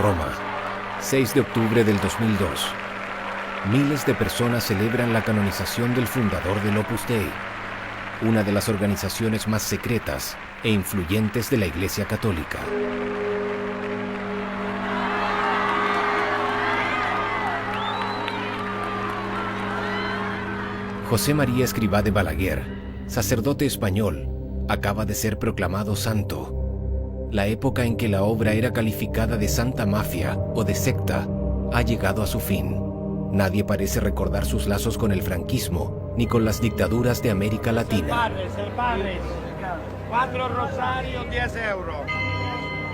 Roma, 6 de octubre del 2002. Miles de personas celebran la canonización del fundador del Opus Dei, una de las organizaciones más secretas e influyentes de la Iglesia Católica. José María Escrivá de Balaguer, sacerdote español, acaba de ser proclamado santo. La época en que la obra era calificada de santa mafia o de secta ha llegado a su fin. Nadie parece recordar sus lazos con el franquismo ni con las dictaduras de América Latina. El padre. 4 rosarios, 10 euros.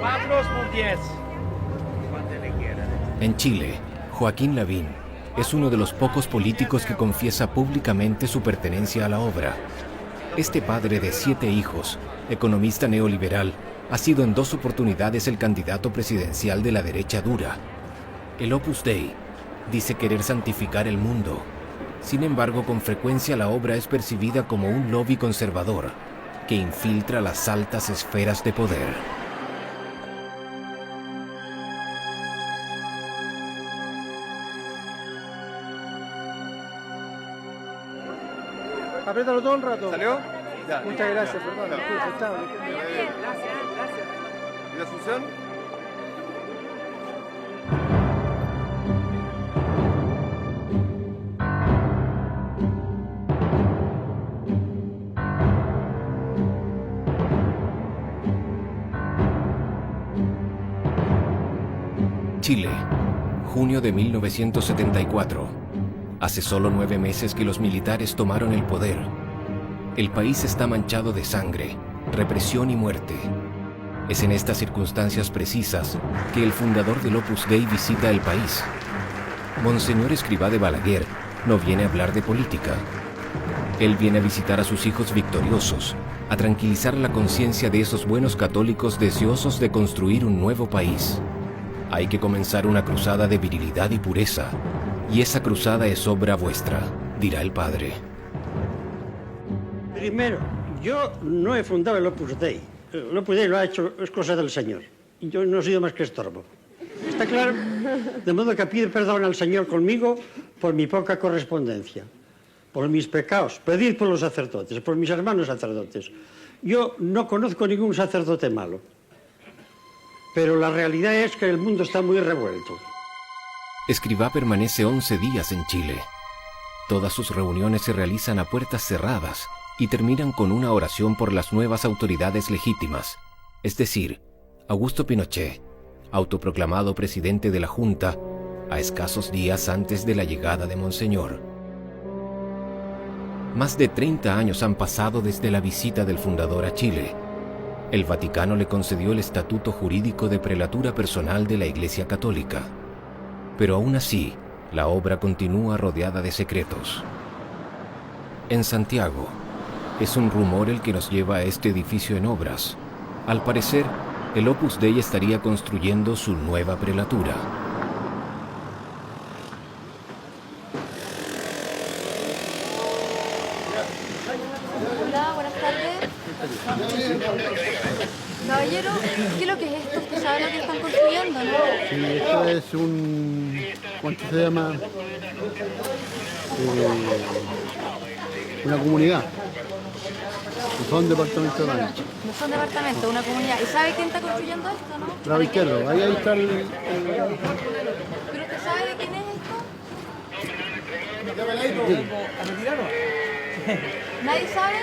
4 por 10. En Chile, Joaquín Lavín es uno de los pocos políticos que confiesa públicamente su pertenencia a la obra. Este padre de 7 hijos, economista neoliberal, ha sido en 2 oportunidades el candidato presidencial de la derecha dura. El Opus Dei dice querer santificar el mundo. Sin embargo, con frecuencia la obra es percibida como un lobby conservador que infiltra las altas esferas de poder. Apriétalo todo el rato. ¿Salió? Ya. Muchas gracias, perdón. Gracias. ¿Y la Asunción? Chile, junio de 1974. Hace solo 9 meses que los militares tomaron el poder. El país está manchado de sangre, represión y muerte. Es en estas circunstancias precisas que el fundador del Opus Dei visita el país. Monseñor Escrivá de Balaguer no viene a hablar de política. Él viene a visitar a sus hijos victoriosos, a tranquilizar la conciencia de esos buenos católicos deseosos de construir un nuevo país. Hay que comenzar una cruzada de virilidad y pureza, y esa cruzada es obra vuestra, dirá el padre. Primero, yo no he fundado el Opus Dei. El Opus Dei lo ha hecho, es cosa del Señor. Y yo no he sido más que estorbo. ¿Está claro? De modo que pido perdón al Señor conmigo por mi poca correspondencia, por mis pecados. Pedid por los sacerdotes, por mis hermanos sacerdotes. Yo no conozco ningún sacerdote malo. Pero la realidad es que el mundo está muy revuelto. Escrivá permanece 11 días en Chile. Todas sus reuniones se realizan a puertas cerradas y terminan con una oración por las nuevas autoridades legítimas, es decir, Augusto Pinochet, autoproclamado presidente de la Junta, a escasos días antes de la llegada de Monseñor. Más de 30 años han pasado desde la visita del fundador a Chile. El Vaticano le concedió el estatuto jurídico de prelatura personal de la Iglesia Católica. Pero aún así, la obra continúa rodeada de secretos. En Santiago, es un rumor el que nos lleva a este edificio en obras. Al parecer, el Opus Dei estaría construyendo su nueva prelatura. Hola, buenas tardes. Caballero, ¿qué es lo que es esto? ¿Usted sabe lo que están construyendo, no? Sí, esto es ¿cuánto se llama? Una comunidad. No son departamentos grandes. No son departamentos, una comunidad. ¿Y sabe quién está construyendo esto, no? Lado izquierdo, ahí está el... ¿Pero usted sabe de quién es esto? ¿Nadie sabe?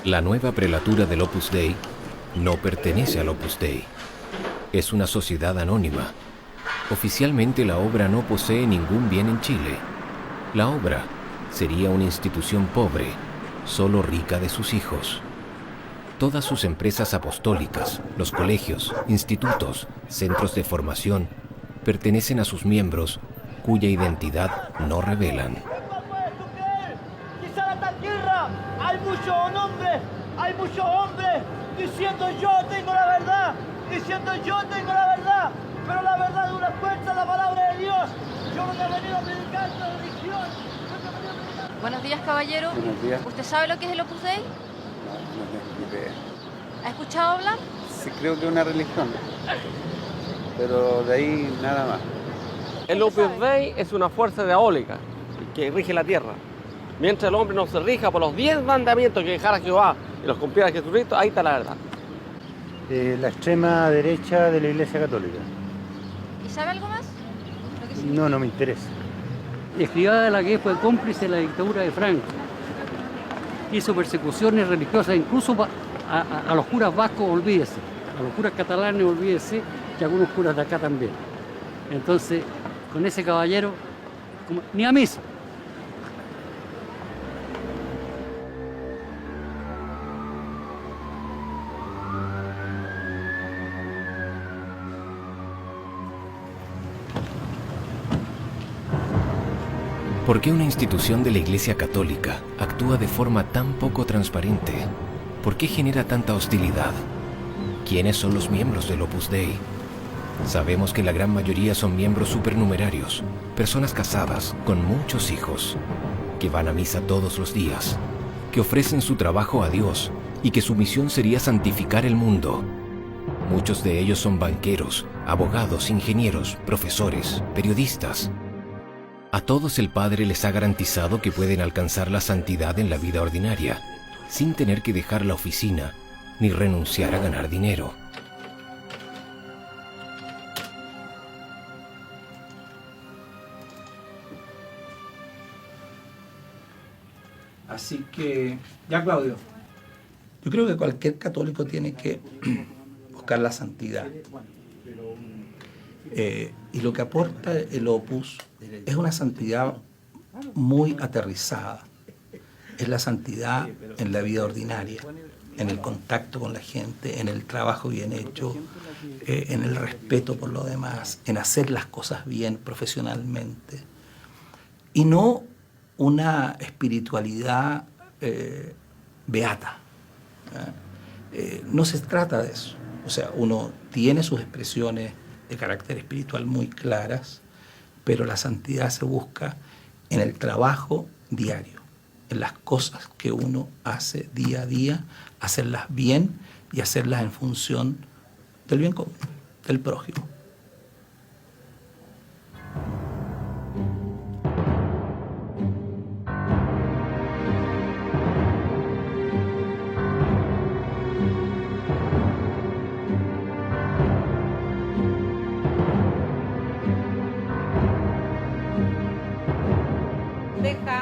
La nueva prelatura del Opus Dei no pertenece al Opus Dei. Es una sociedad anónima. Oficialmente la obra no posee ningún bien en Chile. La obra sería una institución pobre, solo rica de sus hijos. Todas sus empresas apostólicas, los colegios, institutos, centros de formación, pertenecen a sus miembros, cuya identidad no revelan. Quizá la tierra hay muchos hombres diciendo yo tengo la verdad, pero la verdad de una fuerza la palabra de Dios. Yo no he venido a predicar la religión. Buenos días, caballero. Buenos días. ¿Usted sabe lo que es el Opus Dei? No tengo ni idea. ¿Has escuchado hablar? Sí, creo que es una religión, pero de ahí nada más. El Opus Dei es una fuerza diabólica que rige la tierra. Mientras el hombre no se rija por los 10 mandamientos que dejara Jehová y los cumpliera Jesucristo, ahí está la verdad. La extrema derecha de la Iglesia Católica. ¿Y sabe algo más? No me interesa. Escribá la que fue cómplice de la dictadura de Franco. Hizo persecuciones religiosas, incluso a los curas vascos, olvídese. A los curas catalanes, olvídese, y a algunos curas de acá también. Entonces, con ese caballero, ni a misa. ¿Por qué una institución de la Iglesia Católica actúa de forma tan poco transparente? ¿Por qué genera tanta hostilidad? ¿Quiénes son los miembros del Opus Dei? Sabemos que la gran mayoría son miembros supernumerarios, personas casadas, con muchos hijos, que van a misa todos los días, que ofrecen su trabajo a Dios y que su misión sería santificar el mundo. Muchos de ellos son banqueros, abogados, ingenieros, profesores, periodistas. A todos el Padre les ha garantizado que pueden alcanzar la santidad en la vida ordinaria, sin tener que dejar la oficina ni renunciar a ganar dinero. Así que, ya Claudio, yo creo que cualquier católico tiene que buscar la santidad. Y lo que aporta el Opus es una santidad muy aterrizada. Es la santidad en la vida ordinaria, en el contacto con la gente, en el trabajo bien hecho, en el respeto por lo demás, en hacer las cosas bien profesionalmente. Y no una espiritualidad beata. No se trata de eso. O sea, uno tiene sus expresiones de carácter espiritual muy claras, pero la santidad se busca en el trabajo diario, en las cosas que uno hace día a día, hacerlas bien y hacerlas en función del bien común, del prójimo.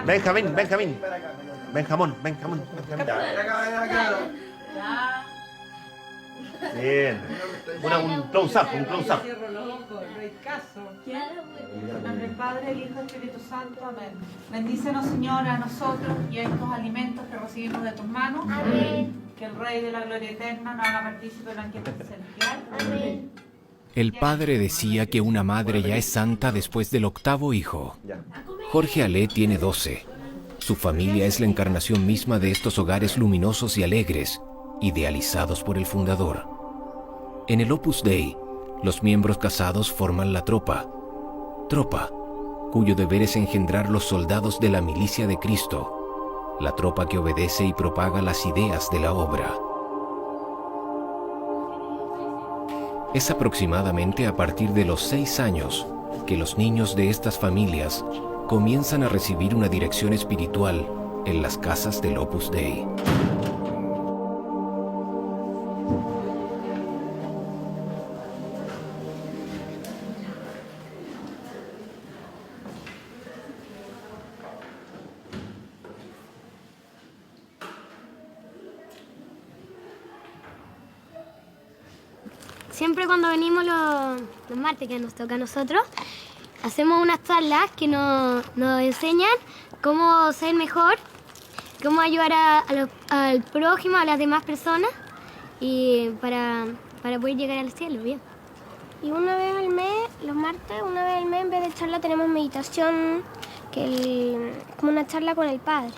Benjamín. Bien. Un close-up. Cierro los ojos, no hay caso. En nombre del Padre, el Hijo y el Espíritu Santo. Amén. Bendícenos, Señor, a nosotros y a estos alimentos que recibimos de tus manos. Amén. Que el Rey de la Gloria Eterna nos haga partícipe del banquete celestial. Amén. El padre decía que una madre ya es santa después del 8º hijo. Jorge Alé tiene 12. Su familia es la encarnación misma de estos hogares luminosos y alegres, idealizados por el fundador. En el Opus Dei, los miembros casados forman la tropa, cuyo deber es engendrar los soldados de la milicia de Cristo, la tropa que obedece y propaga las ideas de la obra. Es aproximadamente a partir de los 6 años que los niños de estas familias comienzan a recibir una dirección espiritual en las casas del Opus Dei. Siempre cuando venimos los martes que nos toca a nosotros, hacemos unas charlas que nos enseñan cómo ser mejor, cómo ayudar al prójimo, a las demás personas y para poder llegar al cielo, bien. Y una vez al mes, los martes, una vez al mes en vez de charla tenemos meditación, como una charla con el Padre.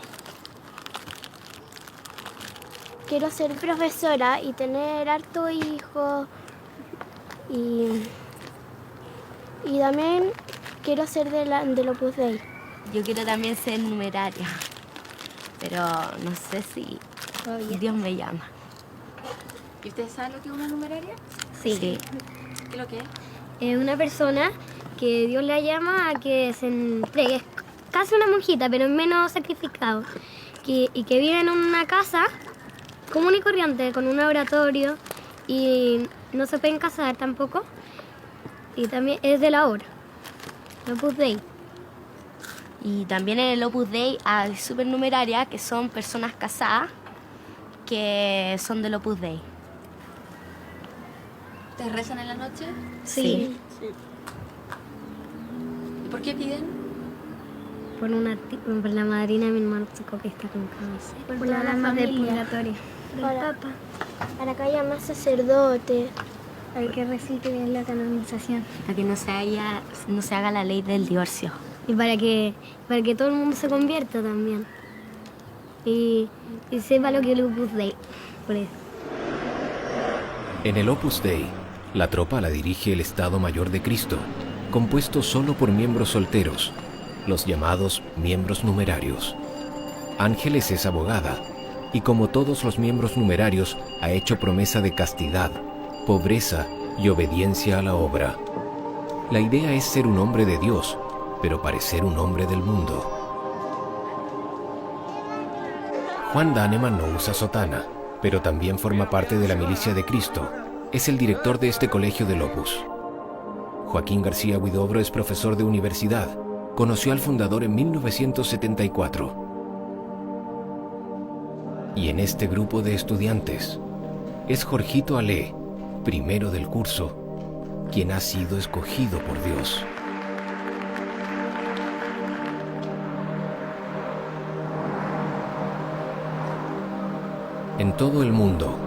Quiero ser profesora y tener harto hijos. Y también quiero ser del Opus Dei. Yo quiero también ser numeraria, pero no sé si Dios me llama. ¿Y ustedes saben lo que es una numeraria? Sí. ¿Qué es lo que es? Una persona que Dios la llama a que se entregue. Es casi una monjita, pero menos sacrificado. Y que vive en una casa común y corriente, con un oratorio, y no se pueden casar tampoco. Y también es de la obra, Opus Dei. Y también en el Opus Dei hay supernumeraria, que son personas casadas que son del Opus Dei. ¿Ustedes rezan en la noche? Sí. ¿Y por qué piden? Por la madrina de mi hermano chico que está con cáncer. Por las almas del purgatorio. Para que haya más sacerdotes. Para que resulte bien la canonización. Para que no se haga la ley del divorcio. Y para que todo el mundo se convierta también. Y sepa lo que es el Opus Dei. Por eso. En el Opus Dei, la tropa la dirige el Estado Mayor de Cristo, compuesto solo por miembros solteros, los llamados miembros numerarios. Ángeles es abogada, y como todos los miembros numerarios, ha hecho promesa de castidad, pobreza y obediencia a la obra. La idea es ser un hombre de Dios, pero parecer un hombre del mundo. Juan Daneman no usa sotana, pero también forma parte de la Milicia de Cristo. Es el director de este colegio del Opus. Joaquín García Huidobro es profesor de universidad. Conoció al fundador en 1974. Y en este grupo de estudiantes es Jorgito Ale, primero del curso, quien ha sido escogido por Dios. En todo el mundo,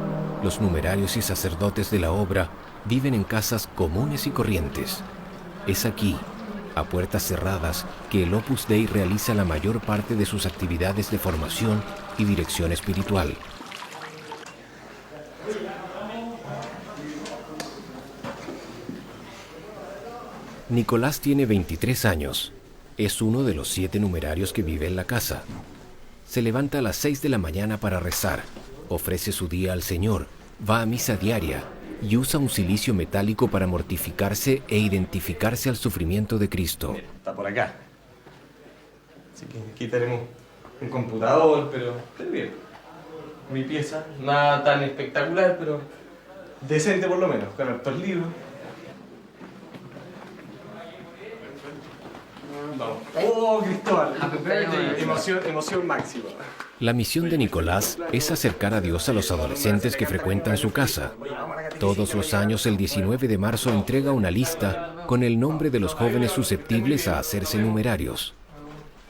los numerarios y sacerdotes de la obra viven en casas comunes y corrientes. Es aquí, a puertas cerradas, que el Opus Dei realiza la mayor parte de sus actividades de formación y dirección espiritual. Nicolás tiene 23 años. Es uno de los 7 numerarios que vive en la casa. Se levanta a las 6 de la mañana para rezar, ofrece su día al Señor, va a misa diaria y usa un cilicio metálico para mortificarse e identificarse al sufrimiento de Cristo. Está por acá. Así que aquí tenemos un computador, pero bien. Mi pieza, nada tan espectacular, pero decente por lo menos, con hartos libros. Vamos. ¡Oh, Cristóbal! Emoción máxima. La misión de Nicolás es acercar a Dios a los adolescentes que frecuentan su casa. Todos los años, el 19 de marzo, entrega una lista con el nombre de los jóvenes susceptibles a hacerse numerarios.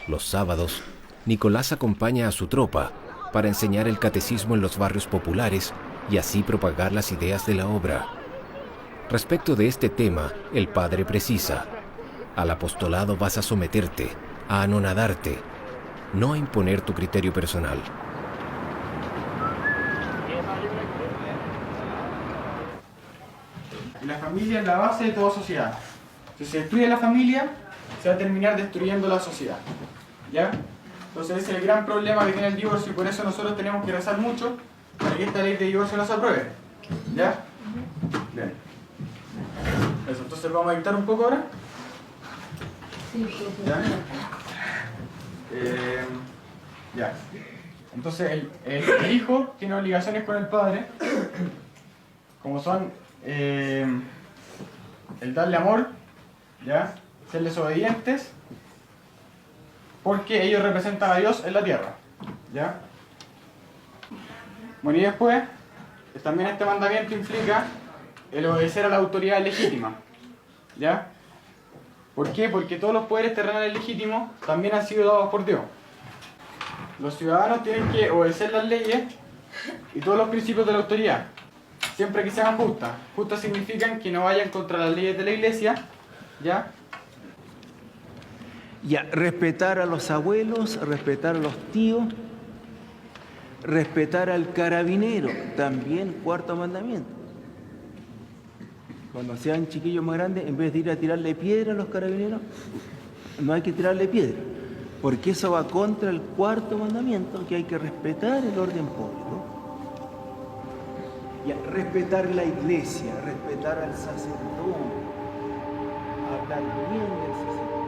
Los sábados, Nicolás acompaña a su tropa para enseñar el catecismo en los barrios populares y así propagar las ideas de la obra. Respecto de este tema, el padre precisa: al apostolado vas a someterte, a anonadarte, no a imponer tu criterio personal. La familia es la base de toda sociedad. Si se destruye la familia, se va a terminar destruyendo la sociedad. ¿Ya? Entonces ese es el gran problema que tiene el divorcio y por eso nosotros tenemos que rezar mucho para que esta ley de divorcio no se apruebe. ¿Ya? Bien. Eso, entonces vamos a dictar un poco ahora. ¿Ya? Ya. Entonces el hijo tiene obligaciones con el padre, como son el darle amor, ¿ya? Serles obedientes, porque ellos representan a Dios en la tierra, ¿ya? Bueno, y después también este mandamiento implica el obedecer a la autoridad legítima, ¿ya? ¿Por qué? Porque todos los poderes terrenales legítimos también han sido dados por Dios. Los ciudadanos tienen que obedecer las leyes y todos los principios de la autoridad, siempre que sean justas. Justas significan que no vayan contra las leyes de la iglesia, ¿ya? Ya, respetar a los abuelos, respetar a los tíos, respetar al carabinero, también cuarto mandamiento. Cuando sean chiquillos más grandes, en vez de ir a tirarle piedra a los carabineros, no hay que tirarle piedra, porque eso va contra el cuarto mandamiento, que hay que respetar el orden público. Y respetar la iglesia, respetar al sacerdote, hablar bien del sacerdote.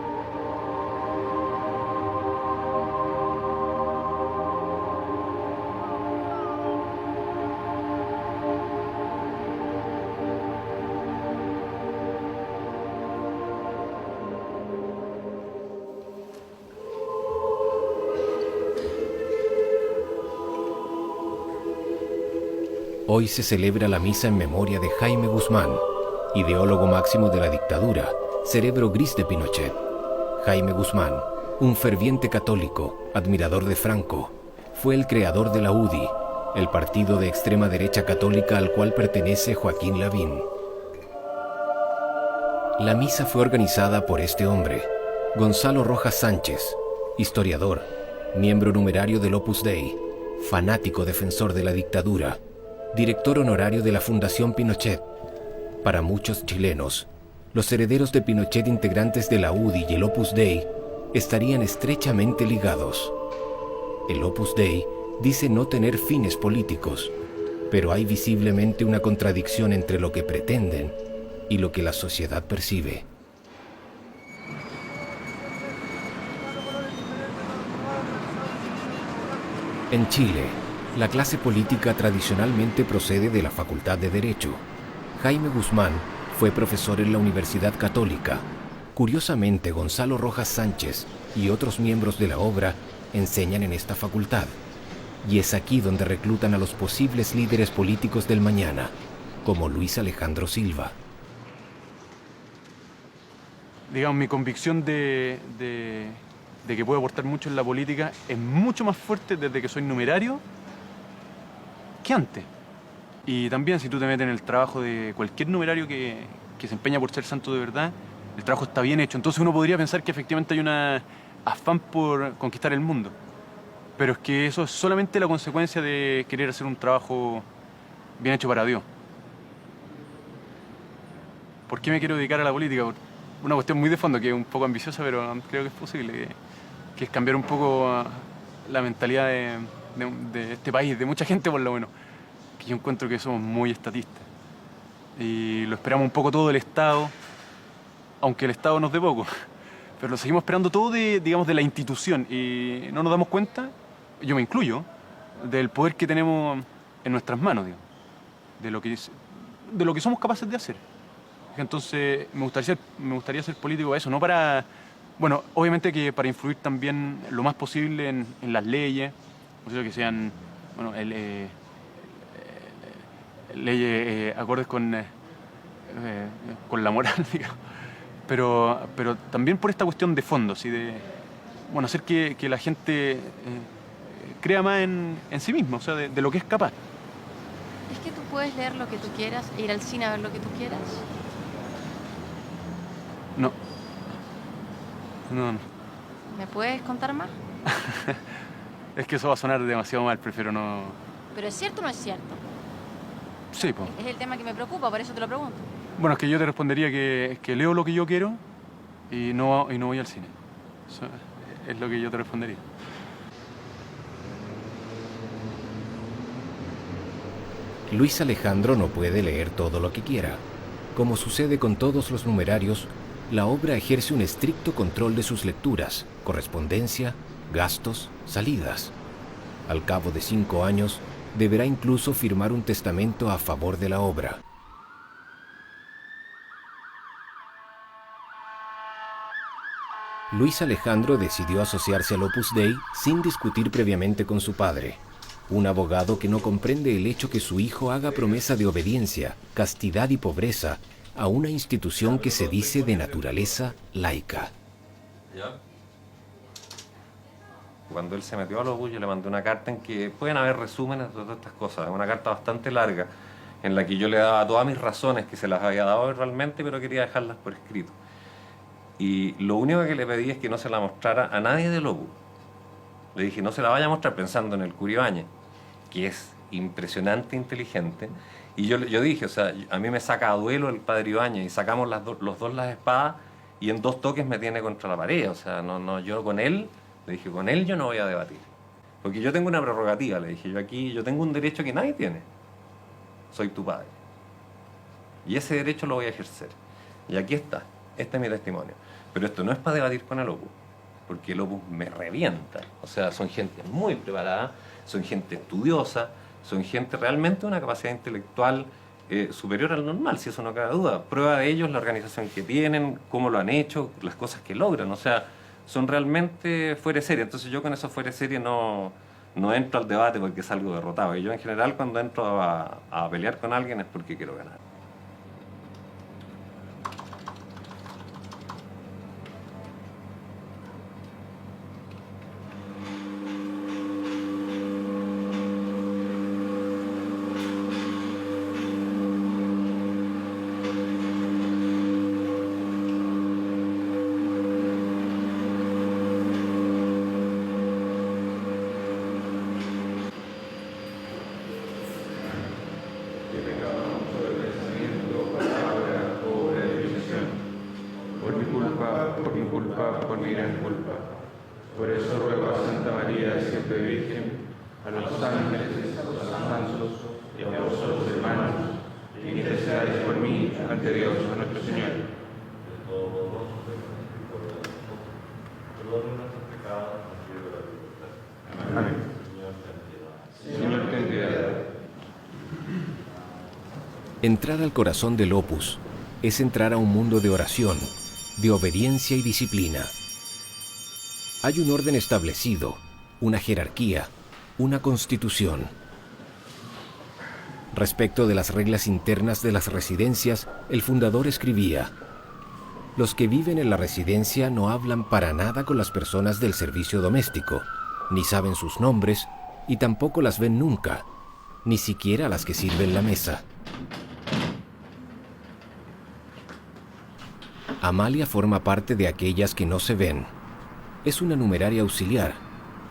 Hoy se celebra la misa en memoria de Jaime Guzmán, ideólogo máximo de la dictadura, cerebro gris de Pinochet. Jaime Guzmán, un ferviente católico, admirador de Franco, fue el creador de la UDI, el partido de extrema derecha católica al cual pertenece Joaquín Lavín. La misa fue organizada por este hombre, Gonzalo Rojas Sánchez, historiador, miembro numerario del Opus Dei, fanático defensor de la dictadura, director honorario de la Fundación Pinochet. Para muchos chilenos, los herederos de Pinochet integrantes de la UDI y el Opus Dei estarían estrechamente ligados. El Opus Dei dice no tener fines políticos, pero hay visiblemente una contradicción entre lo que pretenden y lo que la sociedad percibe. En Chile, la clase política tradicionalmente procede de la Facultad de Derecho. Jaime Guzmán fue profesor en la Universidad Católica. Curiosamente, Gonzalo Rojas Sánchez y otros miembros de la obra enseñan en esta facultad. Y es aquí donde reclutan a los posibles líderes políticos del mañana, como Luis Alejandro Silva. Digamos, mi convicción de que puedo aportar mucho en la política es mucho más fuerte desde que soy numerario que antes. Y también si tú te metes en el trabajo de cualquier numerario que se empeña por ser santo de verdad, el trabajo está bien hecho. Entonces uno podría pensar que efectivamente hay un afán por conquistar el mundo. Pero es que eso es solamente la consecuencia de querer hacer un trabajo bien hecho para Dios. ¿Por qué me quiero dedicar a la política? Por una cuestión muy de fondo, que es un poco ambiciosa, pero creo que es posible, que es cambiar un poco la mentalidad de este país, de mucha gente por lo menos, que yo encuentro que somos muy estatistas. Y lo esperamos un poco todo del Estado, aunque el Estado nos dé poco, pero lo seguimos esperando todo digamos, de la institución, y no nos damos cuenta, yo me incluyo, del poder que tenemos en nuestras manos, digamos, de lo que somos capaces de hacer. Entonces me gustaría ser político eso, no para... Bueno, obviamente que para influir también lo más posible en las leyes, o sea, que sean bueno, leyes acordes con la moral, digamos. Pero también por esta cuestión de fondo, ¿sí? De bueno, hacer que la gente crea más en sí misma, o sea, de lo que es capaz. ¿Es que tú puedes leer lo que tú quieras e ir al cine a ver lo que tú quieras? No. ¿Me puedes contar más? Es que eso va a sonar demasiado mal, prefiero no... ¿Pero es cierto o no es cierto? Sí, pues. Es el tema que me preocupa, por eso te lo pregunto. Bueno, es que yo te respondería que leo lo que yo quiero y no voy al cine. Eso es lo que yo te respondería. Luis Alejandro no puede leer todo lo que quiera. Como sucede con todos los numerarios, la obra ejerce un estricto control de sus lecturas, correspondencia, gastos, salidas. Al cabo de 5 años, deberá incluso firmar un testamento a favor de la obra. Luis Alejandro decidió asociarse al Opus Dei sin discutir previamente con su padre, un abogado que no comprende el hecho que su hijo haga promesa de obediencia, castidad y pobreza a una institución que se dice de naturaleza laica. Cuando él se metió a los Opus, yo le mandé una carta en que pueden haber resúmenes de todas estas cosas, una carta bastante larga, en la que yo le daba todas mis razones, que se las había dado verbalmente, pero quería dejarlas por escrito. Y lo único que le pedí es que no se la mostrara a nadie del Opus. Le dije, no se la vaya a mostrar, pensando en el Cura Ibáñez, que es impresionante, inteligente. Y yo dije, o sea, a mí me saca a duelo el padre Ibáñez, y sacamos los dos las espadas, y en 2 toques me tiene contra la pared. O sea, yo con él, le dije, con él yo no voy a debatir. Porque yo tengo una prerrogativa, le dije, yo tengo un derecho que nadie tiene. soy tu padre. Y ese derecho lo voy a ejercer. Y aquí está, este es mi testimonio. Pero esto no es para debatir con el Opus, porque el Opus me revienta. O sea, son gente muy preparada, son gente estudiosa, son gente realmente de una capacidad intelectual superior al normal, si eso no cabe duda. Prueba de ello es la organización que tienen, cómo lo han hecho, las cosas que logran. O sea, son realmente fuera de serie. Entonces yo con eso fuera de serie no entro al debate porque salgo derrotado. Y yo en general cuando entro a pelear con alguien es porque quiero ganar. Por mi gran culpa. Por eso ruego a Santa María, siempre Virgen, a los ángeles, a los santos y a vosotros, hermanos, que intercedáis por mí ante Dios, a nuestro Señor. Amén. Señor, ten piedad. Entrar al corazón del Opus es entrar a un mundo de oración, de obediencia y disciplina. Hay un orden establecido, una jerarquía, una constitución. Respecto de las reglas internas de las residencias, el fundador escribía: los que viven en la residencia no hablan para nada con las personas del servicio doméstico, ni saben sus nombres, y tampoco las ven nunca, ni siquiera las que sirven la mesa. Amalia forma parte de aquellas que no se ven. Es una numeraria auxiliar.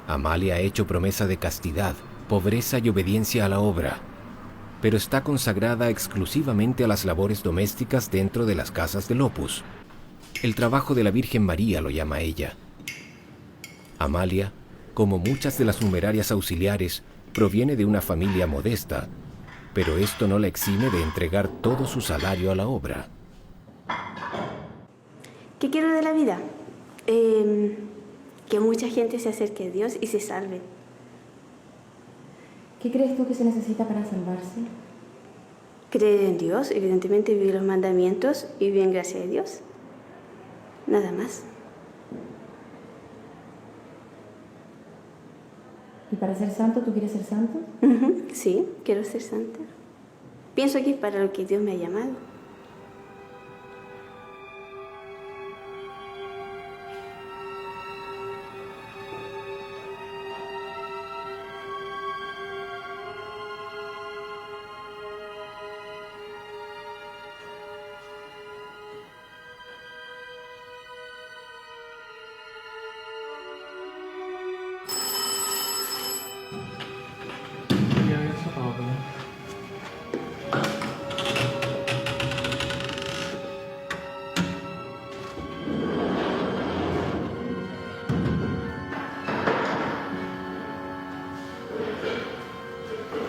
Amalia ha hecho promesa de castidad, pobreza y obediencia a la obra, pero está consagrada exclusivamente a las labores domésticas dentro de las casas del Opus. El trabajo de la Virgen María lo llama ella. Amalia, como muchas de las numerarias auxiliares, proviene de una familia modesta, pero esto no la exime de entregar todo su salario a la obra. ¿Qué quiero de la vida? Que mucha gente se acerque a Dios y se salve. ¿Qué crees tú que se necesita para salvarse? Creer en Dios, evidentemente vivir los mandamientos y vivir en gracia de Dios. Nada más. ¿Y para ser santo, tú quieres ser santo? Sí, quiero ser santa. Pienso que es para lo que Dios me ha llamado.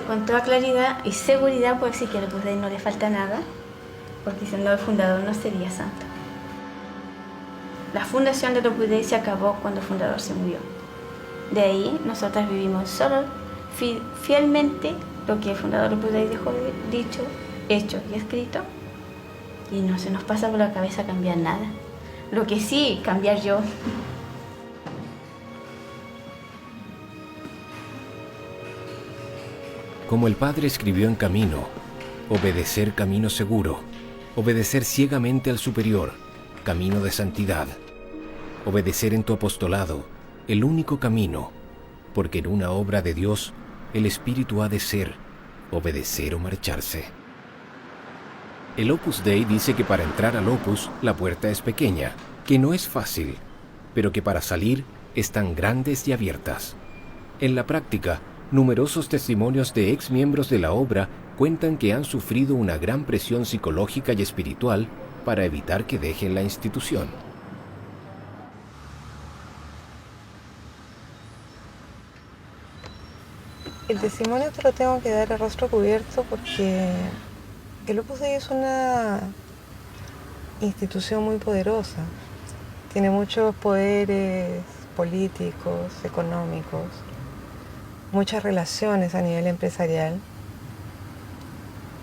Con toda claridad y seguridad puedo decir que al Opus Dei no le falta nada, porque si no el fundador no sería santo. La fundación del Opus Dei se acabó cuando el fundador se murió. De ahí nosotros vivimos solo fielmente lo que el fundador del Opus Dei dejó dicho, hecho y escrito, y no se nos pasa por la cabeza cambiar nada. Lo que sí, cambiar yo. Como el Padre escribió en Camino, obedecer camino seguro, obedecer ciegamente al superior, camino de santidad, obedecer en tu apostolado, el único camino, porque en una obra de Dios el Espíritu ha de ser, obedecer o marcharse. El Opus Dei dice que para entrar al Opus la puerta es pequeña, que no es fácil, pero que para salir están grandes y abiertas. En la práctica, numerosos testimonios de ex miembros de la obra cuentan que han sufrido una gran presión psicológica y espiritual para evitar que dejen la institución. El testimonio te lo tengo que dar a rostro cubierto porque el Opus Dei es una institución muy poderosa. Tiene muchos poderes políticos, económicos, muchas relaciones a nivel empresarial.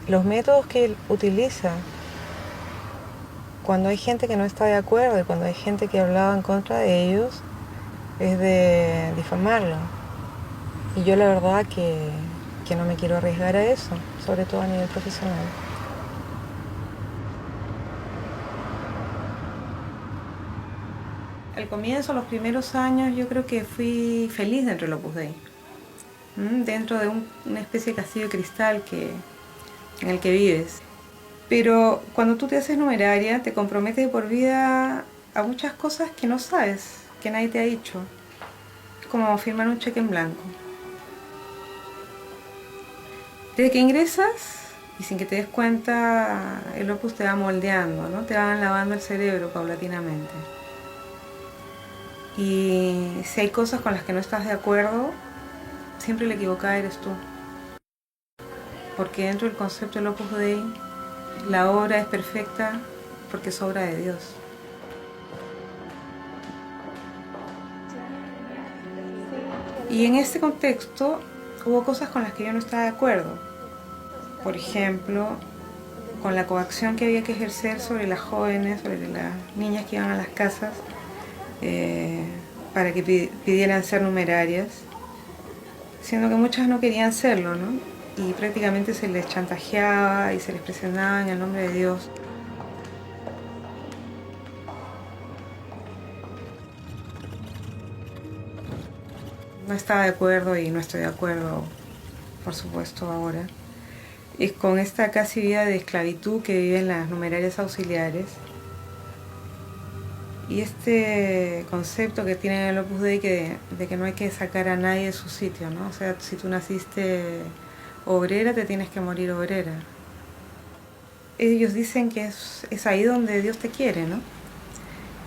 Los métodos que él utiliza cuando hay gente que no está de acuerdo y cuando hay gente que hablaba en contra de ellos es de difamarlo. Y yo la verdad que no me quiero arriesgar a eso, sobre todo a nivel profesional. Al comienzo, los primeros años, yo creo que fui feliz dentro del Opus Dei. Dentro de una especie de castillo de cristal en el que vives. Pero cuando tú te haces numeraria, te comprometes de por vida a muchas cosas que no sabes, que nadie te ha dicho. Es como firmar un cheque en blanco. Desde que ingresas, y sin que te des cuenta, el Opus te va moldeando, ¿no? Te van lavando el cerebro paulatinamente. Y si hay cosas con las que no estás de acuerdo, siempre la equivocada eres tú. Porque dentro del concepto del Opus Dei, la obra es perfecta porque es obra de Dios. Y en este contexto hubo cosas con las que yo no estaba de acuerdo. Por ejemplo, con la coacción que había que ejercer sobre las jóvenes, sobre las niñas que iban a las casas para que pidieran ser numerarias, siendo que muchas no querían serlo, ¿no? Y prácticamente se les chantajeaba y se les presionaba en el nombre de Dios. No estaba de acuerdo y no estoy de acuerdo, por supuesto, ahora. Es con esta casi vida de esclavitud que viven las numerarias auxiliares. Y este concepto que tienen el Opus Dei de que no hay que sacar a nadie de su sitio, ¿no? O sea, si tú naciste obrera, te tienes que morir obrera. Ellos dicen que es ahí donde Dios te quiere, ¿no?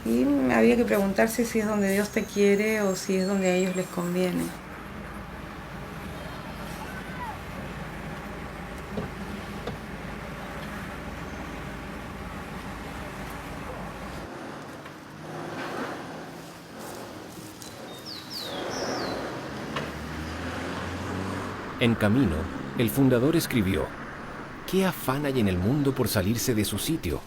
Y había que preguntarse si es donde Dios te quiere o si es donde a ellos les conviene. En camino, el fundador escribió: ¿qué afán hay en el mundo por salirse de su sitio?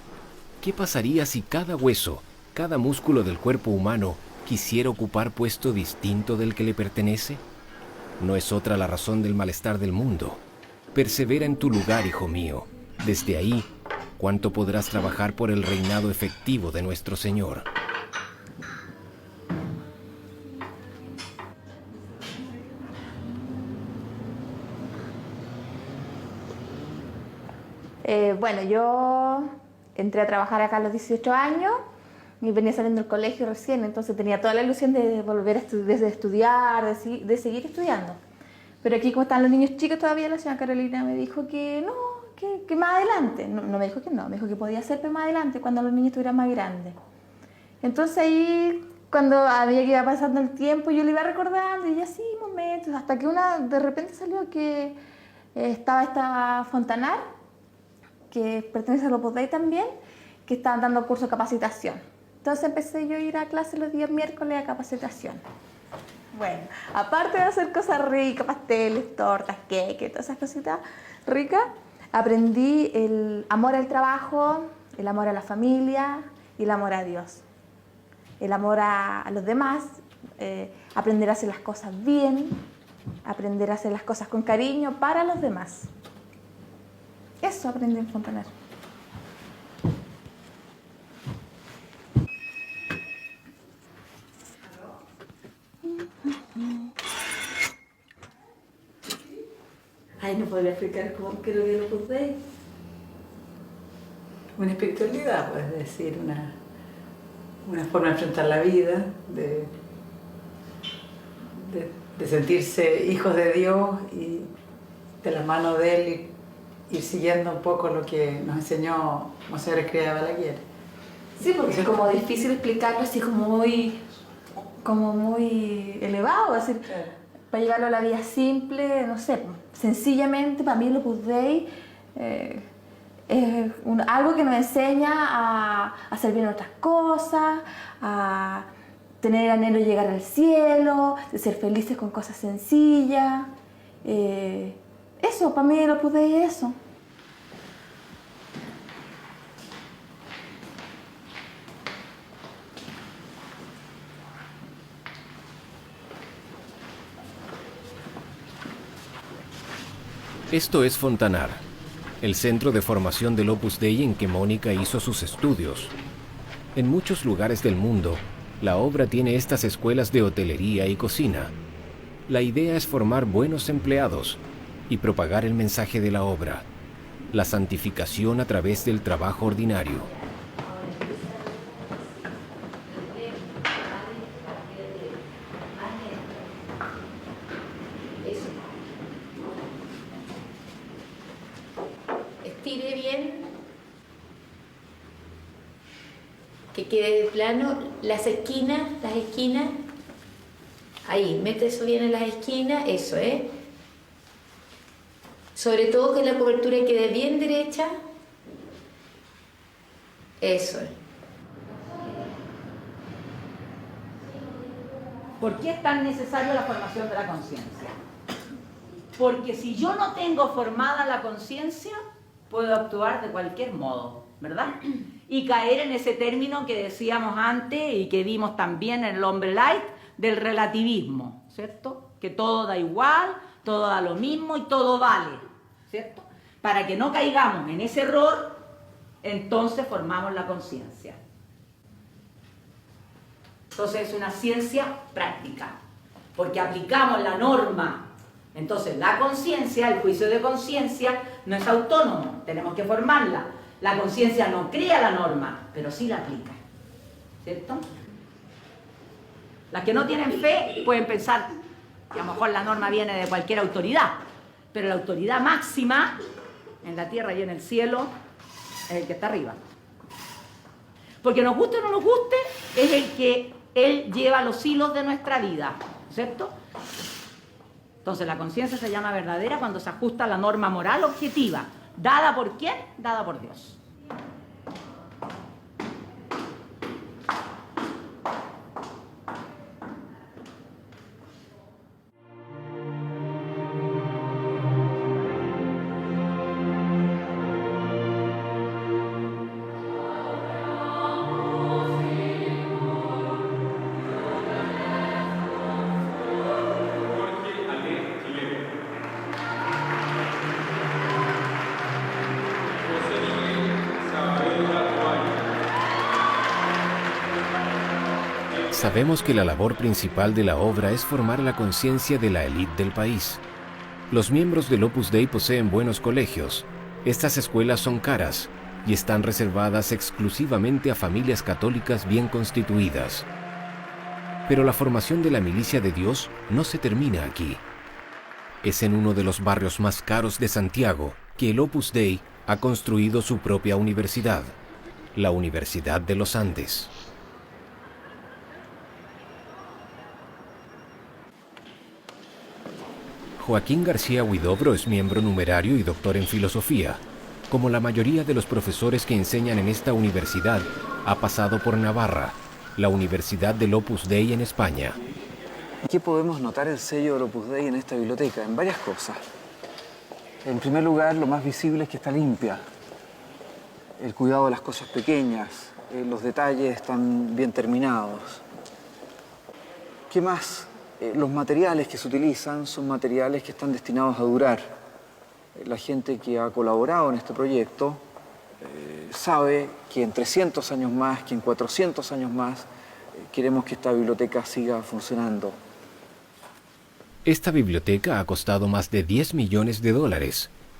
¿Qué pasaría si cada hueso, cada músculo del cuerpo humano quisiera ocupar puesto distinto del que le pertenece? No es otra la razón del malestar del mundo. Persevera en tu lugar, hijo mío. Desde ahí, ¿cuánto podrás trabajar por el reinado efectivo de nuestro Señor? Bueno, yo entré a trabajar acá a los 18 años y venía saliendo del colegio recién, entonces tenía toda la ilusión de volver a estudiar, de seguir estudiando. Pero aquí, como están los niños chicos todavía, la señora Carolina me dijo que no, que más adelante. No me dijo que no, me dijo que podía ser, pero más adelante, cuando los niños estuvieran más grandes. Entonces ahí, cuando había que iba pasando el tiempo, yo le iba recordando y así momentos, hasta que de repente salió que estaba esta Fontanar, que pertenece al Opus Dei también, que estaban dando curso de capacitación. Entonces empecé yo a ir a clase los días miércoles a capacitación. Bueno, aparte de hacer cosas ricas, pasteles, tortas, queques, todas esas cositas ricas, aprendí el amor al trabajo, el amor a la familia y el amor a Dios. El amor a los demás, aprender a hacer las cosas bien, aprender a hacer las cosas con cariño para los demás. Eso aprendí en Fontanar. Ay, no podría explicar cómo creo que lo puse. Una espiritualidad, pues, es decir, una forma de enfrentar la vida, de sentirse hijos de Dios y de la mano de Él ir siguiendo un poco lo que nos enseñó Monseñor Escrivá de Balaguer. Sí, porque es como difícil explicarlo así como muy elevado, es decir, para llevarlo a la vida simple, no sé, sencillamente para mí el Opus Dei es algo que nos enseña a hacer bien otras cosas, a tener el anhelo de llegar al cielo, de ser felices con cosas sencillas. Eso, para mí el Opus Dei es eso. Esto es Fontanar, el centro de formación del Opus Dei en que Mónica hizo sus estudios. En muchos lugares del mundo, la obra tiene estas escuelas de hotelería y cocina. La idea es formar buenos empleados y propagar el mensaje de la obra, la santificación a través del trabajo ordinario. Estire bien, que quede plano, las esquinas, ahí, mete eso bien en las esquinas, eso, sobre todo que la cobertura quede bien derecha, eso. ¿Por qué es tan necesaria la formación de la conciencia? Porque si yo no tengo formada la conciencia, puedo actuar de cualquier modo, ¿verdad? Y caer en ese término que decíamos antes y que vimos también en el hombre light, del relativismo, ¿cierto? Que todo da igual, todo da lo mismo y todo vale, ¿cierto? Para que no caigamos en ese error, entonces formamos la conciencia. Entonces es una ciencia práctica, porque aplicamos la norma. Entonces la conciencia, el juicio de conciencia, no es autónomo, tenemos que formarla. La conciencia no crea la norma, pero sí la aplica, ¿cierto? Las que no tienen fe pueden pensar que a lo mejor la norma viene de cualquier autoridad, pero la autoridad máxima en la tierra y en el cielo es el que está arriba. Porque nos guste o no nos guste, es el que Él lleva los hilos de nuestra vida, ¿cierto? Entonces la conciencia se llama verdadera cuando se ajusta a la norma moral objetiva. ¿Dada por quién? Dada por Dios. Sabemos que la labor principal de la obra es formar la conciencia de la élite del país. Los miembros del Opus Dei poseen buenos colegios. Estas escuelas son caras y están reservadas exclusivamente a familias católicas bien constituidas. Pero la formación de la milicia de Dios no se termina aquí. Es en uno de los barrios más caros de Santiago que el Opus Dei ha construido su propia universidad, la Universidad de los Andes. Joaquín García Huidobro es miembro numerario y doctor en filosofía. Como la mayoría de los profesores que enseñan en esta universidad, ha pasado por Navarra, la Universidad del Opus Dei en España. Aquí podemos notar el sello del Opus Dei en esta biblioteca, en varias cosas. En primer lugar, lo más visible es que está limpia. El cuidado de las cosas pequeñas, los detalles están bien terminados. ¿Qué más? Los materiales que se utilizan son materiales que están destinados a durar. La gente que ha colaborado en este proyecto sabe que en 300 años más, que en 400 años más, queremos que esta biblioteca siga funcionando. Esta biblioteca ha costado más de $10 millones.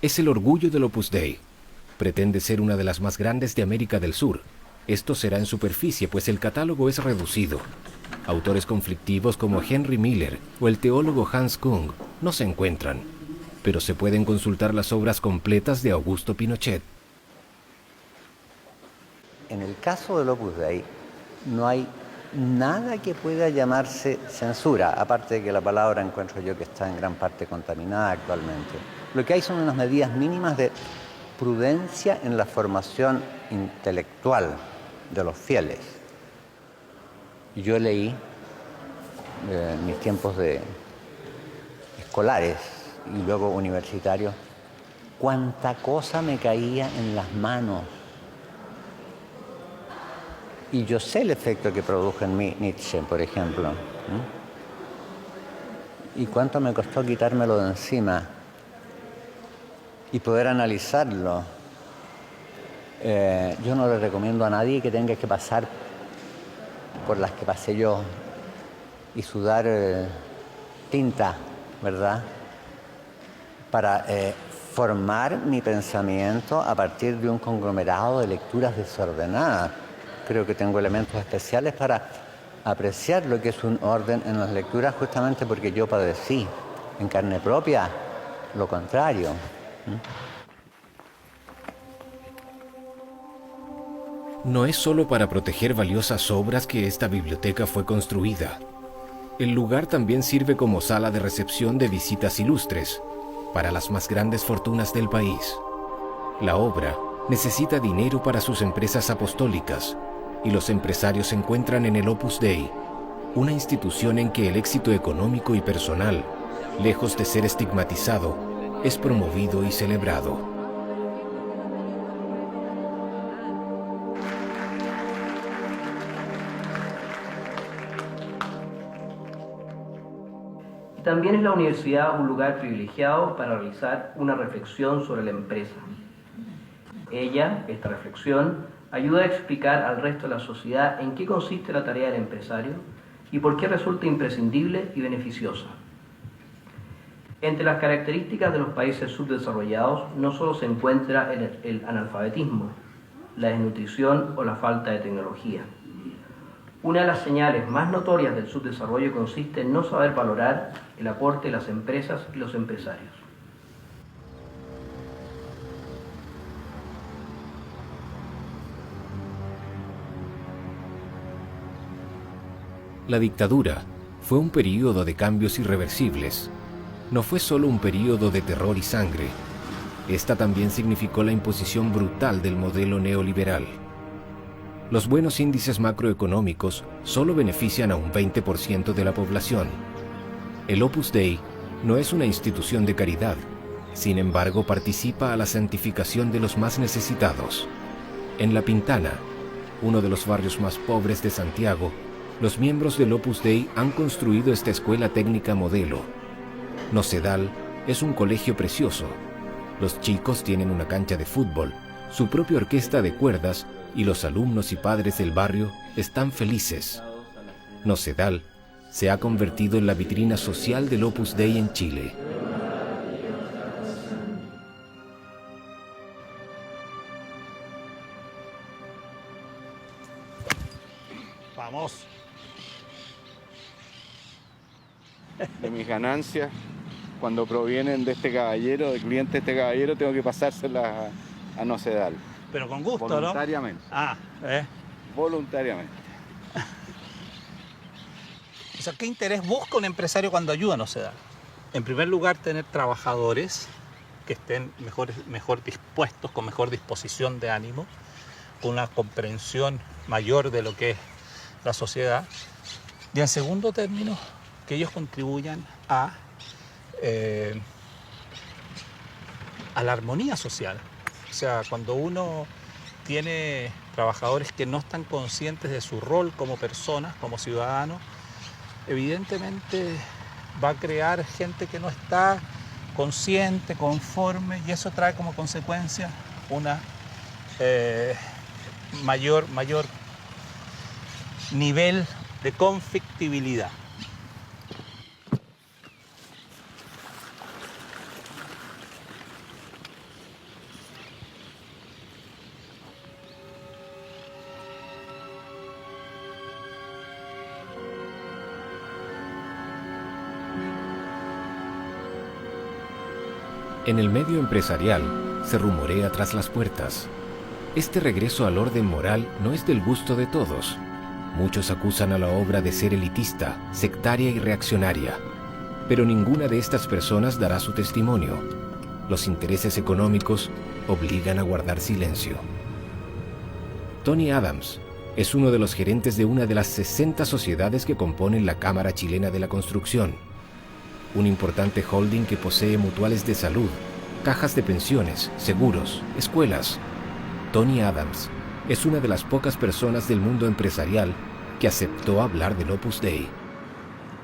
Es el orgullo del Opus Dei. Pretende ser una de las más grandes de América del Sur. Esto será en superficie, pues el catálogo es reducido. Autores conflictivos como Henry Miller o el teólogo Hans Kung no se encuentran, pero se pueden consultar las obras completas de Augusto Pinochet. En el caso del Opus Dei no hay nada que pueda llamarse censura, aparte de que la palabra encuentro yo que está en gran parte contaminada actualmente. Lo que hay son unas medidas mínimas de prudencia en la formación intelectual de los fieles. Yo leí en mis tiempos de escolares y luego universitarios cuánta cosa me caía en las manos. Y yo sé el efecto que produjo en mí Nietzsche, por ejemplo. Y cuánto me costó quitármelo de encima y poder analizarlo. Yo no le recomiendo a nadie que tenga que pasar por las que pasé yo y sudar tinta, ¿verdad? Para formar mi pensamiento a partir de un conglomerado de lecturas desordenadas. Creo que tengo elementos especiales para apreciar lo que es un orden en las lecturas, justamente porque yo padecí en carne propia lo contrario. No es solo para proteger valiosas obras que esta biblioteca fue construida. El lugar también sirve como sala de recepción de visitas ilustres para las más grandes fortunas del país. La obra necesita dinero para sus empresas apostólicas y los empresarios se encuentran en el Opus Dei, una institución en que el éxito económico y personal, lejos de ser estigmatizado, es promovido y celebrado. También es la universidad un lugar privilegiado para realizar una reflexión sobre la empresa. Esta reflexión, ayuda a explicar al resto de la sociedad en qué consiste la tarea del empresario y por qué resulta imprescindible y beneficiosa. Entre las características de los países subdesarrollados no solo se encuentra el analfabetismo, la desnutrición o la falta de tecnología. Una de las señales más notorias del subdesarrollo consiste en no saber valorar el aporte de las empresas y los empresarios. La dictadura fue un período de cambios irreversibles. No fue solo un período de terror y sangre. Esta también significó la imposición brutal del modelo neoliberal. Los buenos índices macroeconómicos solo benefician a un 20% de la población. El Opus Dei no es una institución de caridad, sin embargo participa a la santificación de los más necesitados. En La Pintana, uno de los barrios más pobres de Santiago, los miembros del Opus Dei han construido esta escuela técnica modelo. Nocedal es un colegio precioso. Los chicos tienen una cancha de fútbol, su propia orquesta de cuerdas y los alumnos y padres del barrio están felices. Nocedal se ha convertido en la vitrina social del Opus Dei en Chile. Vamos. De mis ganancias, cuando provienen de este caballero, de cliente de este caballero, tengo que pasárselas a Nocedal. Pero con gusto, voluntariamente. ¿No? Voluntariamente. O sea, ¿qué interés busca un empresario cuando ayuda a Nocedal? En primer lugar, tener trabajadores que estén mejor dispuestos, con mejor disposición de ánimo, con una comprensión mayor de lo que es la sociedad. Y en segundo término, que ellos contribuyan a la armonía social. O sea, cuando uno tiene trabajadores que no están conscientes de su rol como personas, como ciudadanos, evidentemente va a crear gente que no está consciente, conforme, y eso trae como consecuencia una mayor nivel de conflictibilidad. En el medio empresarial se rumorea tras las puertas. Este regreso al orden moral no es del gusto de todos. Muchos acusan a la obra de ser elitista, sectaria y reaccionaria, pero ninguna de estas personas dará su testimonio. Los intereses económicos obligan a guardar silencio. Tony Adams es uno de los gerentes de una de las 60 sociedades que componen la Cámara Chilena de la Construcción, un importante holding que posee mutuales de salud, cajas de pensiones, seguros, escuelas. Tony Adams es una de las pocas personas del mundo empresarial que aceptó hablar del Opus Dei.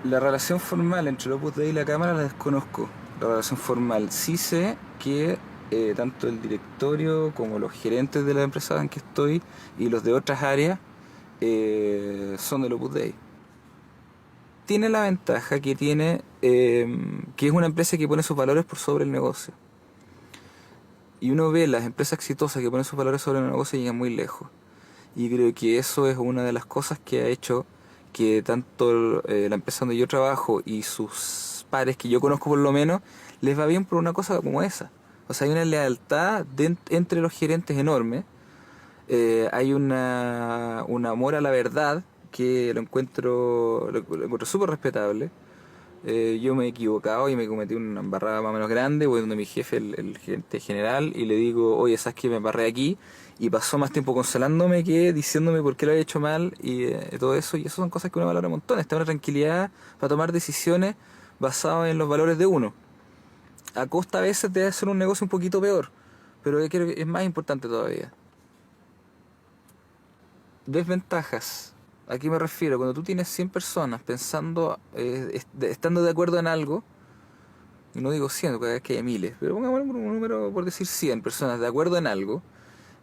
La relación formal entre el Opus Dei y la Cámara la desconozco. La relación formal sí sé que tanto el directorio como los gerentes de la empresa en que estoy y los de otras áreas son del Opus Dei. Tiene la ventaja que tiene que es una empresa que pone sus valores por sobre el negocio. Y uno ve las empresas exitosas que ponen sus valores sobre el negocio y llegan muy lejos. Y creo que eso es una de las cosas que ha hecho que tanto la empresa donde yo trabajo y sus pares, que yo conozco por lo menos, les va bien por una cosa como esa. O sea, hay una lealtad entre los gerentes enorme. Hay un amor a la verdad que lo encuentro súper respetable. Yo me he equivocado y me cometí una embarrada más o menos grande. Voy donde mi jefe, el gerente general, y le digo, oye, ¿sabes qué? Me embarré aquí. Y pasó más tiempo consolándome que diciéndome por qué lo había hecho mal y todo eso. Y eso son cosas que uno valora un montón. Está una tranquilidad para tomar decisiones basadas en los valores de uno. A costa a veces de hacer un negocio un poquito peor, pero yo creo que es más importante todavía. Desventajas. ¿A qué me refiero? Cuando tú tienes 100 personas pensando, estando de acuerdo en algo, y no digo 100, porque es que hay miles, pero pongamos un número por decir 100 personas de acuerdo en algo,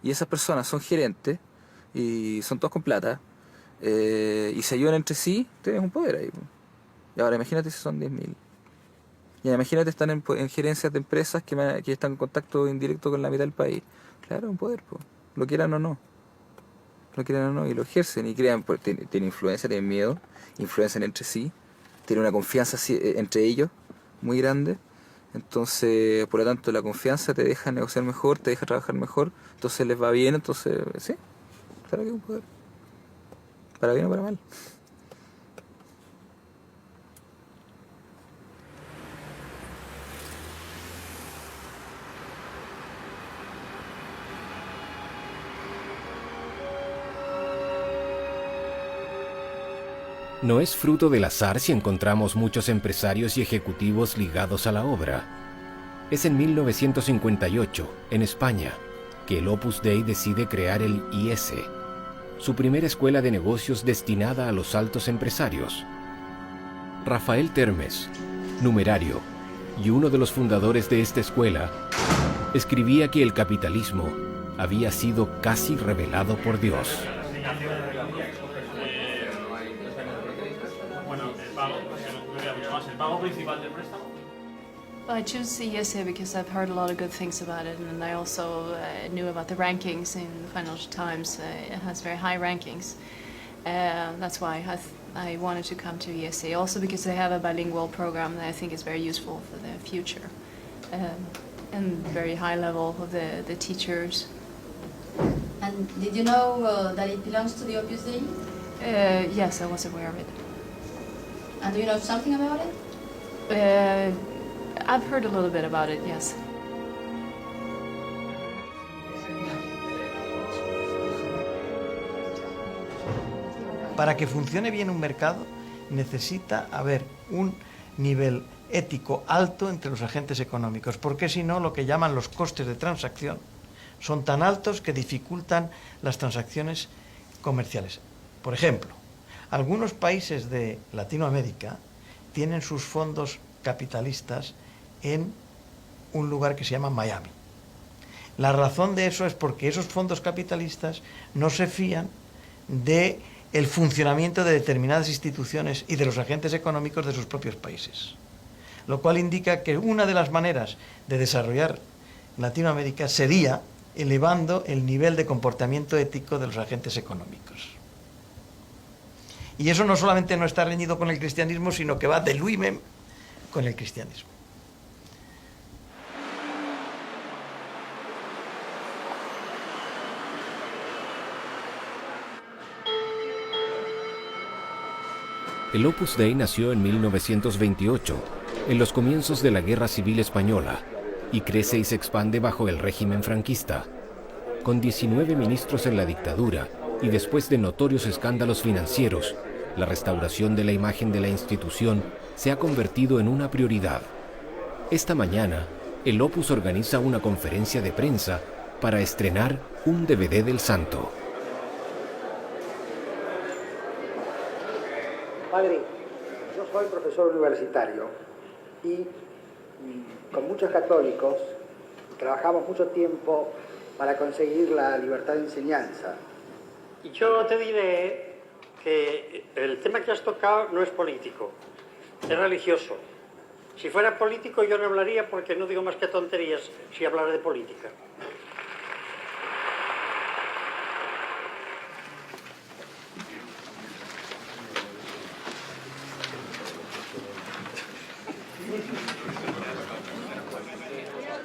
y esas personas son gerentes, y son todos con plata, y se ayudan entre sí, tienes un poder ahí. Y ahora imagínate si son 10.000. Y imagínate están en gerencias de empresas que están en contacto indirecto con la mitad del país. Claro, un poder, lo quieran o no. Lo quieran o no, y lo ejercen y crean, tienen influencia, tienen miedo, influencian entre sí, tienen una confianza entre ellos muy grande. Entonces, por lo tanto, la confianza te deja negociar mejor, te deja trabajar mejor, entonces les va bien, entonces, sí, claro que es un poder. Para bien o para mal. No es fruto del azar si encontramos muchos empresarios y ejecutivos ligados a la obra. Es en 1958, en España, que el Opus Dei decide crear el IS, su primera escuela de negocios destinada a los altos empresarios. Rafael Termes, numerario y uno de los fundadores de esta escuela, escribía que el capitalismo había sido casi revelado por Dios. I choose CSA because I've heard a lot of good things about it, and I also knew about the rankings in the Financial Times. It has very high rankings. That's why I wanted to come to ESA, also because they have a bilingual program that I think is very useful for the future, and very high level of the teachers. And did you know that it belongs to the Opus Dei? Yes, I was aware of it. And do you know something about it? I've heard a little bit about it, yes. Para que funcione bien un mercado, necesita haber un nivel ético alto entre los agentes económicos, porque si no, lo que llaman los costes de transacción son tan altos que dificultan las transacciones comerciales. Por ejemplo, algunos países de Latinoamérica tienen sus fondos capitalistas en un lugar que se llama Miami. La razón de eso es porque esos fondos capitalistas no se fían de el funcionamiento de determinadas instituciones y de los agentes económicos de sus propios países. Lo cual indica que una de las maneras de desarrollar Latinoamérica sería elevando el nivel de comportamiento ético de los agentes económicos. Y eso no solamente no está reñido con el cristianismo, sino que va de luimem con el cristianismo. El Opus Dei nació en 1928, en los comienzos de la Guerra Civil Española, y crece y se expande bajo el régimen franquista. Con 19 ministros en la dictadura y después de notorios escándalos financieros, la restauración de la imagen de la institución se ha convertido en una prioridad. Esta mañana, el Opus organiza una conferencia de prensa para estrenar un DVD del santo. Padre, yo soy profesor universitario y con muchos católicos trabajamos mucho tiempo para conseguir la libertad de enseñanza. Y yo te diré que el tema que has tocado no es político, es religioso. Si fuera político yo no hablaría porque no digo más que tonterías si hablara de política.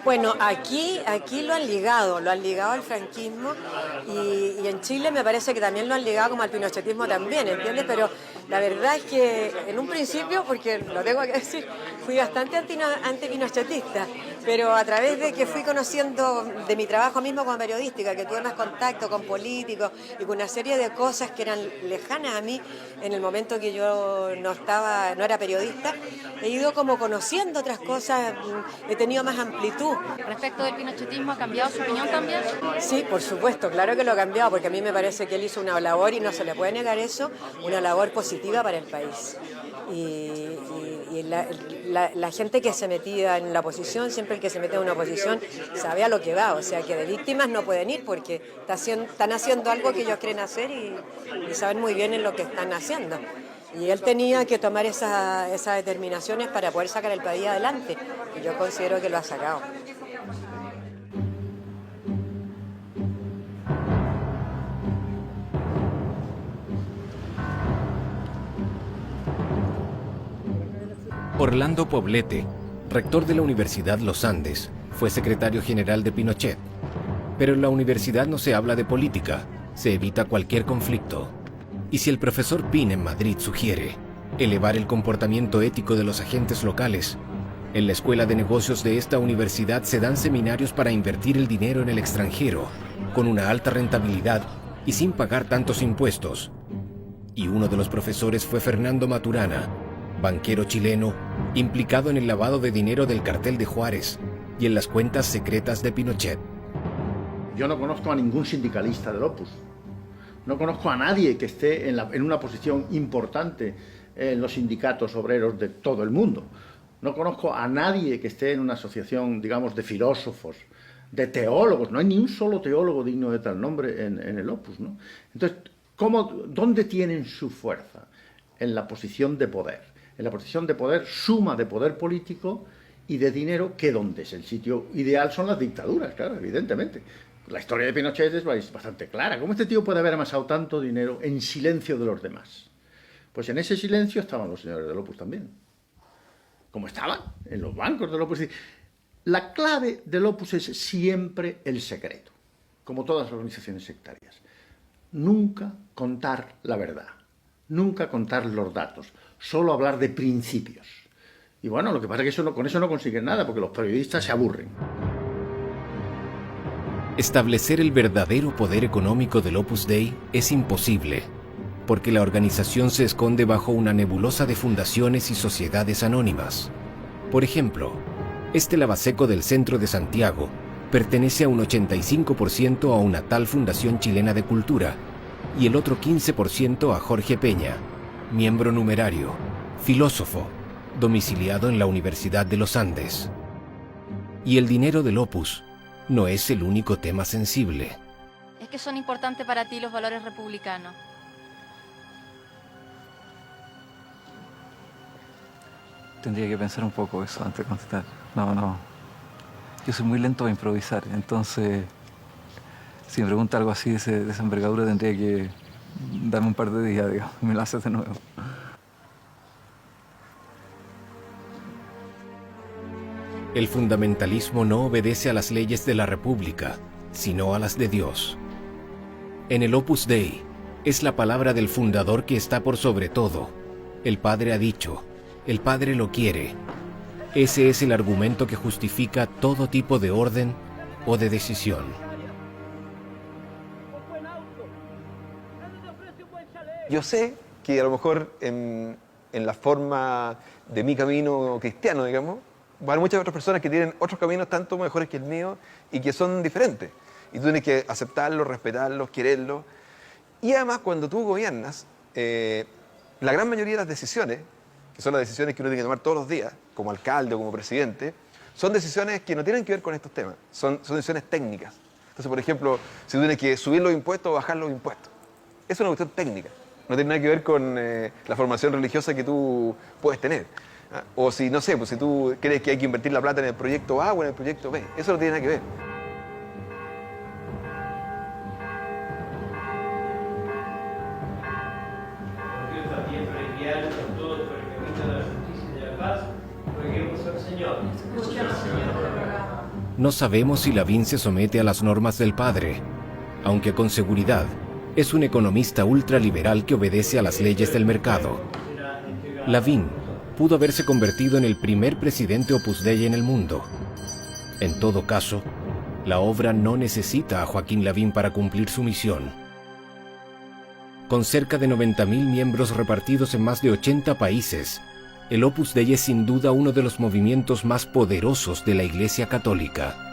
Bueno, aquí lo han ligado al franquismo y en Chile me parece que también lo han ligado como al pinochetismo también, ¿entiendes? Pero la verdad es que en un principio, porque lo tengo que decir, fui bastante antipinochetista, pero a través de que fui conociendo de mi trabajo mismo como periodística, que tuve más contacto con políticos y con una serie de cosas que eran lejanas a mí en el momento que yo no era periodista, he ido como conociendo otras cosas, he tenido más amplitud. Respecto del pinochetismo, ¿ha cambiado su opinión también? Sí, por supuesto, claro que lo ha cambiado, porque a mí me parece que él hizo una labor, y no se le puede negar eso, una labor positiva para el país. Y la gente que se metía en la oposición, siempre el que se mete en una oposición sabe a lo que va, o sea que de víctimas no pueden ir porque están haciendo algo que ellos quieren hacer y saben muy bien en lo que están haciendo. Y él tenía que tomar esas determinaciones para poder sacar el país adelante, y yo considero que lo ha sacado. Orlando Poblete, rector de la Universidad Los Andes, fue secretario general de Pinochet. Pero en la universidad no se habla de política, se evita cualquier conflicto. Y si el profesor Pin en Madrid sugiere elevar el comportamiento ético de los agentes locales, en la Escuela de Negocios de esta universidad se dan seminarios para invertir el dinero en el extranjero, con una alta rentabilidad y sin pagar tantos impuestos. Y uno de los profesores fue Fernando Maturana, banquero chileno, implicado en el lavado de dinero del cartel de Juárez y en las cuentas secretas de Pinochet. Yo no conozco a ningún sindicalista del Opus. No conozco a nadie que esté en una posición importante en los sindicatos obreros de todo el mundo. No conozco a nadie que esté en una asociación, digamos, de filósofos, de teólogos. No hay ni un solo teólogo digno de tal nombre en el Opus, ¿no? Entonces, ¿dónde tienen su fuerza? En la posición de poder. En la posición de poder, suma de poder político y de dinero, que donde es el sitio ideal son las dictaduras, claro, evidentemente. La historia de Pinochet es bastante clara. ¿Cómo este tío puede haber amasado tanto dinero en silencio de los demás? Pues en ese silencio estaban los señores del Opus también. Como estaban en los bancos del Opus. La clave del Opus es siempre el secreto, como todas las organizaciones sectarias. Nunca contar la verdad, nunca contar los datos, solo hablar de principios. Y bueno, lo que pasa es que con eso no consiguen nada, porque los periodistas se aburren. Establecer el verdadero poder económico del Opus Dei es imposible, porque la organización se esconde bajo una nebulosa de fundaciones y sociedades anónimas. Por ejemplo, este lavaseco del centro de Santiago pertenece a un 85% a una tal Fundación Chilena de Cultura y el otro 15% a Jorge Peña, miembro numerario, filósofo, domiciliado en la Universidad de los Andes. Y el dinero del Opus no es el único tema sensible. Es que son importantes para ti los valores republicanos. Tendría que pensar un poco eso antes de contestar. No. Yo soy muy lento a improvisar, entonces si me pregunta algo así de esa envergadura tendría que darme un par de días, digamos, y me lo haces de nuevo. El fundamentalismo no obedece a las leyes de la República, sino a las de Dios. En el Opus Dei es la palabra del fundador que está por sobre todo, El padre ha dicho, el padre lo quiere. Ese es el argumento que justifica todo tipo de orden o de decisión. Yo sé que a lo mejor en la forma de mi camino cristiano, digamos, va a haber muchas otras personas que tienen otros caminos tanto mejores que el mío y que son diferentes. Y tú tienes que aceptarlos, respetarlos, quererlos. Y además, cuando tú gobiernas, la gran mayoría de las decisiones, que son las decisiones que uno tiene que tomar todos los días, como alcalde o como presidente, son decisiones que no tienen que ver con estos temas, son decisiones técnicas. Entonces, por ejemplo, si tú tienes que subir los impuestos o bajar los impuestos, es una cuestión técnica. No tiene nada que ver con la formación religiosa que tú puedes tener. ¿Ah? O si, no sé, pues si tú crees que hay que invertir la plata en el proyecto A o en el proyecto B. Eso no tiene nada que ver. No sabemos si Lavín se somete a las normas del padre, aunque con seguridad es un economista ultraliberal que obedece a las leyes del mercado. Lavín pudo haberse convertido en el primer presidente Opus Dei en el mundo. En todo caso, la obra no necesita a Joaquín Lavín para cumplir su misión. Con cerca de 90.000 miembros repartidos en más de 80 países, el Opus Dei es sin duda uno de los movimientos más poderosos de la Iglesia Católica.